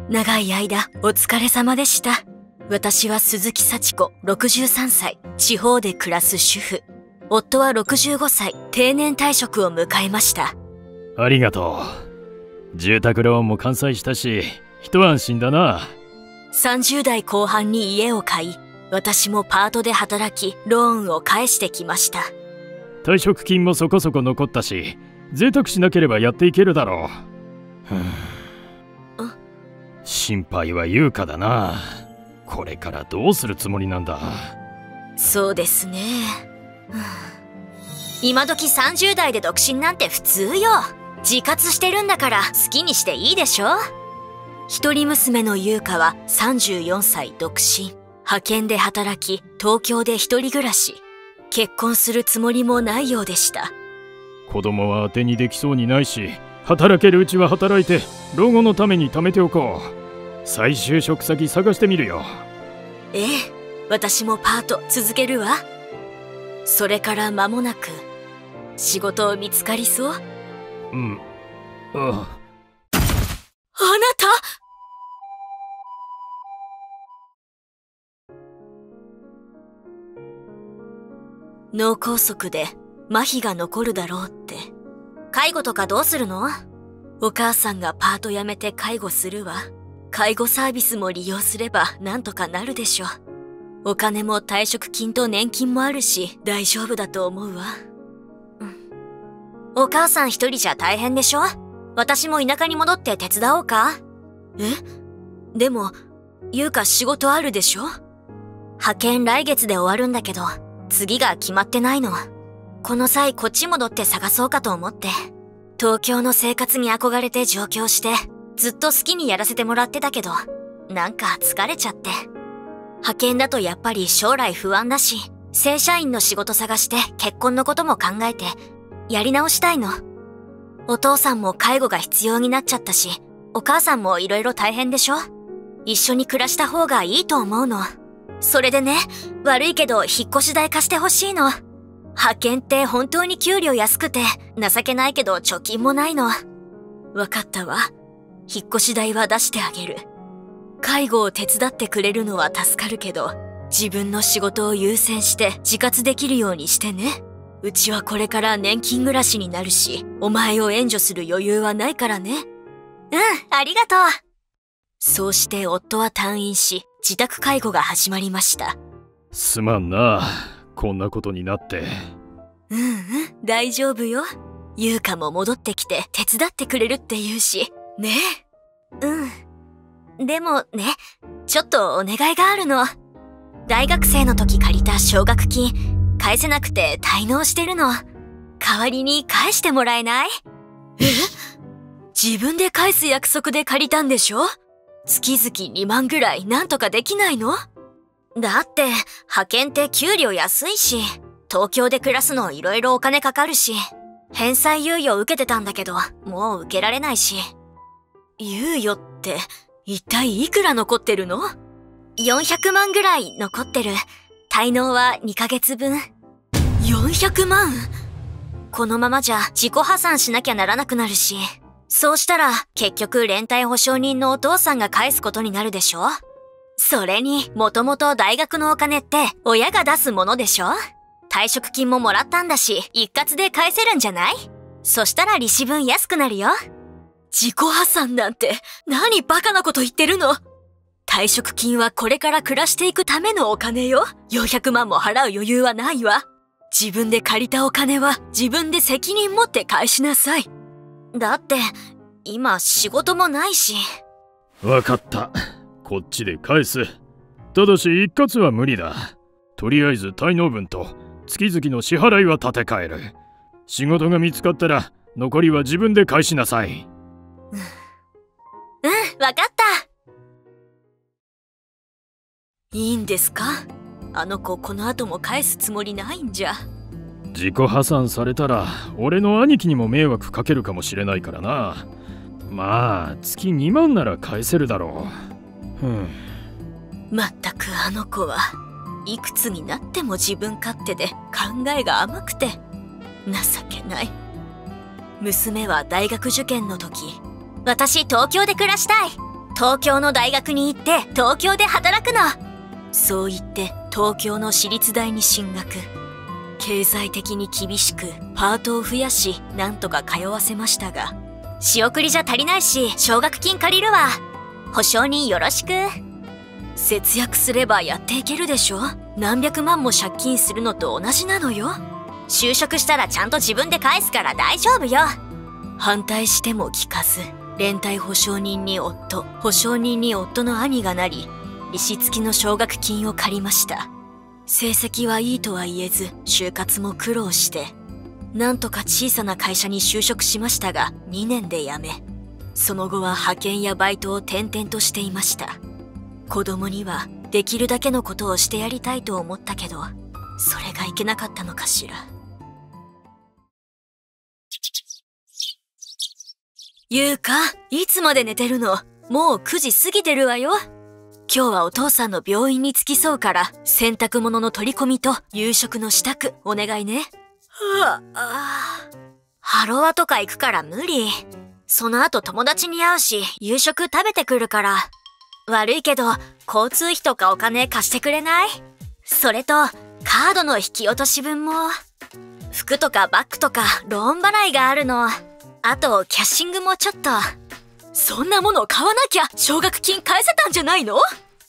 長い間お疲れ様でした。私は鈴木幸子、63歳、地方で暮らす主婦。夫は65歳、定年退職を迎えました。ありがとう。住宅ローンも完済したし、一安心だな。30代後半に家を買い、私もパートで働き、ローンを返してきました。退職金もそこそこ残ったし、贅沢しなければやっていけるだろう。心配は優香だな。これからどうするつもりなんだ。そうですね。今時30代で独身なんて普通よ。自活してるんだから好きにしていいでしょ。一人娘の優香は34歳独身。派遣で働き、東京で一人暮らし。結婚するつもりもないようでした。子供は当てにできそうにないし、働けるうちは働いて老後のために貯めておこう。再就職先探してみるよ。ええ、私もパート続けるわ。それから間もなく仕事見つかりそう？あなた！脳梗塞で麻痺が残るだろうって。介護とかどうするの？お母さんがパート辞めて介護するわ。介護サービスも利用すればなんとかなるでしょ。お金も退職金と年金もあるし大丈夫だと思うわ。お母さん一人じゃ大変でしょ？私も田舎に戻って手伝おうか？でも、優香仕事あるでしょ？派遣来月で終わるんだけど、次が決まってないの。この際こっち戻って探そうかと思って。東京の生活に憧れて上京して、ずっと好きにやらせてもらってたけど、なんか疲れちゃって。派遣だとやっぱり将来不安だし、正社員の仕事探して結婚のことも考えて、やり直したいの。お父さんも介護が必要になっちゃったし、お母さんも色々大変でしょ？一緒に暮らした方がいいと思うの。それでね、悪いけど引っ越し代貸してほしいの。派遣って本当に給料安くて、情けないけど貯金もないの。わかったわ。引っ越し代は出してあげる。介護を手伝ってくれるのは助かるけど、自分の仕事を優先して自活できるようにしてね。うちはこれから年金暮らしになるし、お前を援助する余裕はないからね。ありがとう。そうして夫は退院し、自宅介護が始まりました。すまんな、こんなことになって。大丈夫よ。優香も戻ってきて手伝ってくれるって言うし、ね。でもね、ちょっとお願いがあるの。大学生の時借りた奨学金、返せなくて滞納してるの。代わりに返してもらえない？自分で返す約束で借りたんでしょ？月々2万ぐらいなんとかできないの？だって派遣って給料安いし、東京で暮らすの色々お金かかるし、返済猶予受けてたんだけど、もう受けられないし。猶予って一体いくら残ってるの？400万ぐらい残ってる。滞納は2ヶ月分。400万？このままじゃ自己破産しなきゃならなくなるし、そうしたら結局連帯保証人のお父さんが返すことになるでしょ？それに、もともと大学のお金って親が出すものでしょ？退職金ももらったんだし、一括で返せるんじゃない？そしたら利子分安くなるよ。自己破産なんて何バカなこと言ってるの？退職金はこれから暮らしていくためのお金よ。400万も払う余裕はないわ。自分で借りたお金は自分で責任持って返しなさい。だって、今仕事もないし。わかった。こっちで返す。ただし一括は無理だ。とりあえず滞納分と月々の支払いは立て替える。仕事が見つかったら残りは自分で返しなさい。わかった。いいんですか？あの子この後も返すつもりないんじゃ。自己破産されたら俺の兄貴にも迷惑かけるかもしれないからな。まあ月2万なら返せるだろう。まったくあの子はいくつになっても自分勝手で考えが甘くて情けない。娘は大学受験の時、私東京で暮らしたい。東京の大学に行って東京で働くの。そう言って東京の私立大に進学。経済的に厳しくパートを増やし、なんとか通わせましたが、仕送りじゃ足りないし奨学金借りるわ。保証人よろしく。節約すればやっていけるでしょ。何百万も借金するのと同じなのよ。就職したらちゃんと自分で返すから大丈夫よ。反対しても聞かず、連帯保証人に夫、保証人に夫の兄がなり、利子付きの奨学金を借りました。成績はいいとは言えず、就活も苦労して、なんとか小さな会社に就職しましたが、2年で辞め、その後は派遣やバイトを転々としていました。子供にはできるだけのことをしてやりたいと思ったけど、それがいけなかったのかしら。ゆうか、いつまで寝てるの？もう9時過ぎてるわよ。今日はお父さんの病院に付き添うから、洗濯物の取り込みと夕食の支度お願いね。ハロワとか行くから無理。その後友達に会うし、夕食食べてくるから。悪いけど、交通費とかお金貸してくれない？それと、カードの引き落とし分も。服とかバッグとかローン払いがあるの。あと、キャッシングもちょっと。そんなものを買わなきゃ奨学金返せたんじゃないの？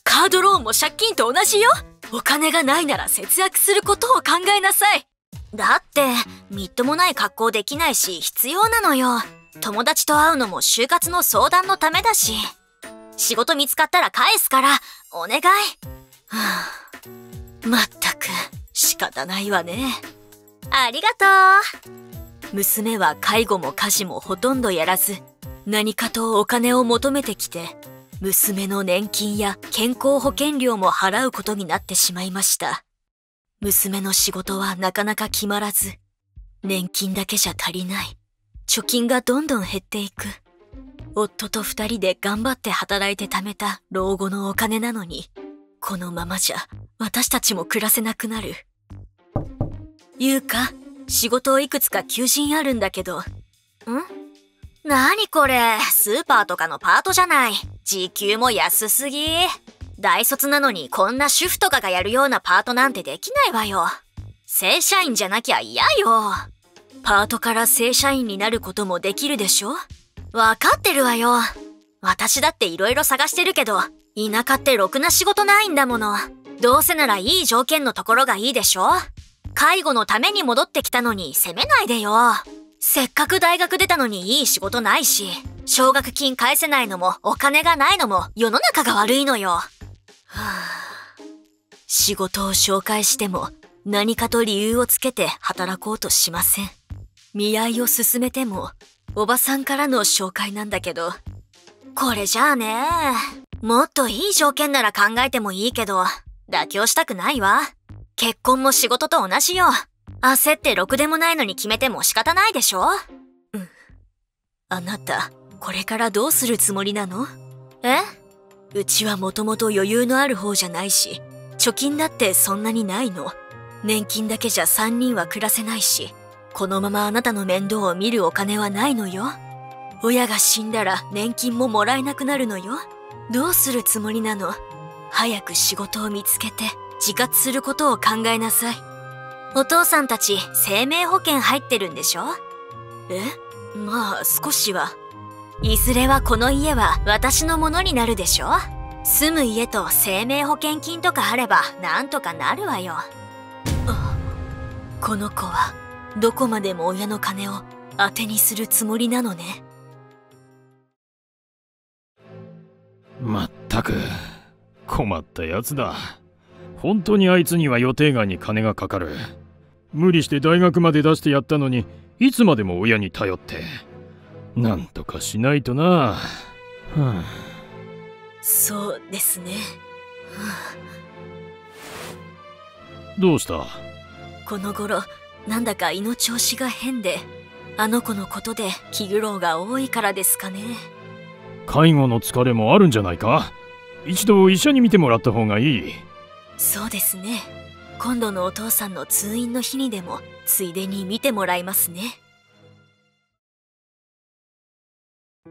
カードローンも借金と同じよ。お金がないなら節約することを考えなさい。だって、みっともない格好できないし必要なのよ。友達と会うのも就活の相談のためだし。仕事見つかったら返すから、お願い。まったく、仕方ないわね。ありがとう。娘は介護も家事もほとんどやらず、何かとお金を求めてきて、娘の年金や健康保険料も払うことになってしまいました。娘の仕事はなかなか決まらず、年金だけじゃ足りない。貯金がどんどん減っていく。夫と2人で頑張って働いて貯めた老後のお金なのに、このままじゃ私たちも暮らせなくなる。ゆうか、仕事いくつか求人あるんだけど。なにこれ、スーパーとかのパートじゃない。時給も安すぎ。大卒なのにこんな主婦とかがやるようなパートなんてできないわよ。正社員じゃなきゃ嫌よ。パートから正社員になることもできるでしょ？わかってるわよ。私だって色々探してるけど、田舎ってろくな仕事ないんだもの。どうせならいい条件のところがいいでしょ？介護のために戻ってきたのに責めないでよ。せっかく大学出たのにいい仕事ないし、奨学金返せないのもお金がないのも世の中が悪いのよ。仕事を紹介しても何かと理由をつけて働こうとしません。見合いを進めてもおばさんからの紹介なんだけど、これじゃあね、もっといい条件なら考えてもいいけど、妥協したくないわ。結婚も仕事と同じよ。焦ってろくでもないのに決めても仕方ないでしょ？あなた、これからどうするつもりなの？うちはもともと余裕のある方じゃないし、貯金だってそんなにないの。年金だけじゃ3人は暮らせないし、このままあなたの面倒を見るお金はないのよ。親が死んだら年金ももらえなくなるのよ。どうするつもりなの？早く仕事を見つけて自活することを考えなさい。お父さんたち生命保険入ってるんでしょ？まあ少しは。いずれはこの家は私のものになるでしょ？住む家と生命保険金とかあればなんとかなるわよ。この子はどこまでも親の金を当てにするつもりなのね。まったく困ったやつだ。本当にあいつには予定外に金がかかる。無理して大学まで出してやったのに、いつまでも親に頼って。なんとかしないとな。そうですね。どうした？この頃なんだか胃の調子が変で、あの子のことで気苦労が多いからですかね。介護の疲れもあるんじゃないか？一度医者に診てもらった方がいい。そうですね。今度のお父さんの通院の日にでもついでに見てもらいますね。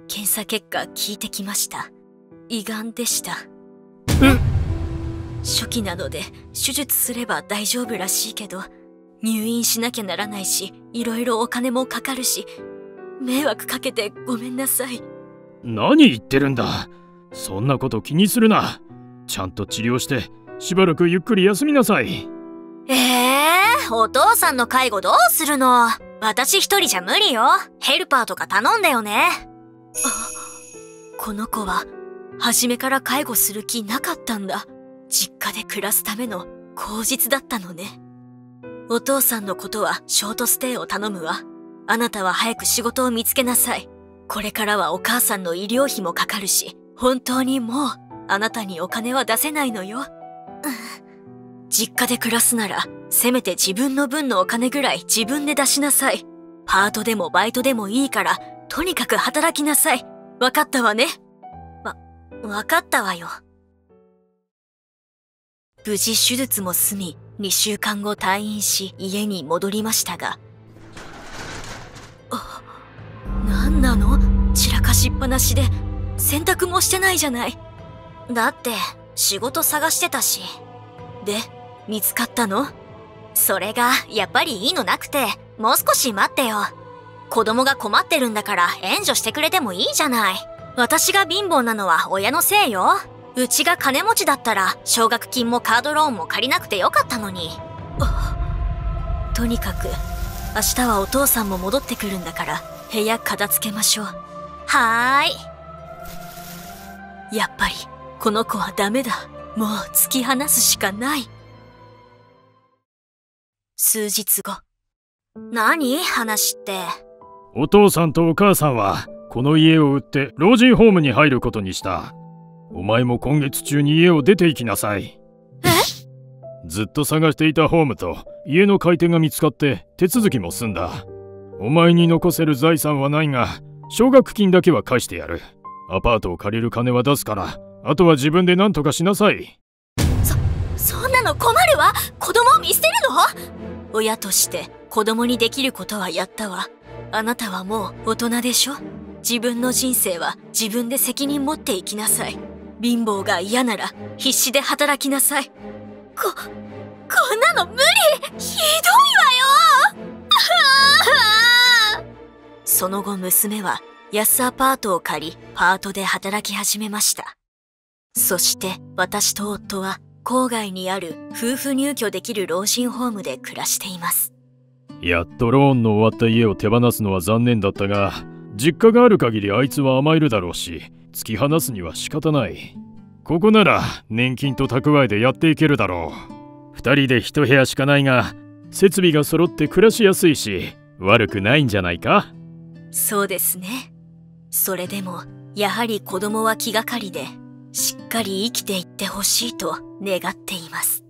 検査結果聞いてきました。胃がんでした。初期なので手術すれば大丈夫らしいけど、入院しなきゃならないし、いろいろお金もかかるし、迷惑かけてごめんなさい。何言ってるんだ。そんなこと気にするな。ちゃんと治療してしばらくゆっくり休みなさい。お父さんの介護どうするの？私一人じゃ無理よ。ヘルパーとか頼んだよね。この子は初めから介護する気なかったんだ。実家で暮らすための口実だったのね。お父さんのことはショートステイを頼むわ。あなたは早く仕事を見つけなさい。これからはお母さんの医療費もかかるし、本当にもうあなたにお金は出せないのよ。実家で暮らすなら、せめて自分の分のお金ぐらい自分で出しなさい。パートでもバイトでもいいから、とにかく働きなさい。わかったわね。わかったわよ。無事手術も済み、2週間後退院し家に戻りましたが。なんなの？散らかしっぱなしで、洗濯もしてないじゃない。だって、仕事探してたし。で、見つかったの？それが、やっぱりいいのなくて、もう少し待ってよ。子供が困ってるんだから援助してくれてもいいじゃない。私が貧乏なのは親のせいよ。うちが金持ちだったら、奨学金もカードローンも借りなくてよかったのに。とにかく、明日はお父さんも戻ってくるんだから、部屋片付けましょう。はーい。やっぱり、この子はダメだ。もう突き放すしかない。数日後。何？話って。お父さんとお母さんはこの家を売って老人ホームに入ることにした。お前も今月中に家を出て行きなさい。ずっと探していたホームと家の買い手が見つかって手続きも済んだ。お前に残せる財産はないが、奨学金だけは返してやる。アパートを借りる金は出すから、あとは自分で何とかしなさい。そんなの困るわ。子供を見捨てるの？親として子供にできることはやったわ。あなたはもう大人でしょ？自分の人生は自分で責任持っていきなさい。貧乏が嫌なら必死で働きなさい。こんなの無理！ひどいわよ！その後娘は安アパートを借り、パートで働き始めました。そして私と夫は郊外にある夫婦入居できる老人ホームで暮らしています。やっとローンの終わった家を手放すのは残念だったが、実家がある限りあいつは甘えるだろうし、突き放すには仕方ない。ここなら年金と蓄えでやっていけるだろう。2人で1部屋しかないが、設備が揃って暮らしやすいし、悪くないんじゃないか？そうですね。それでもやはり子供は気がかりで、しっかり生きていってほしいと願っています。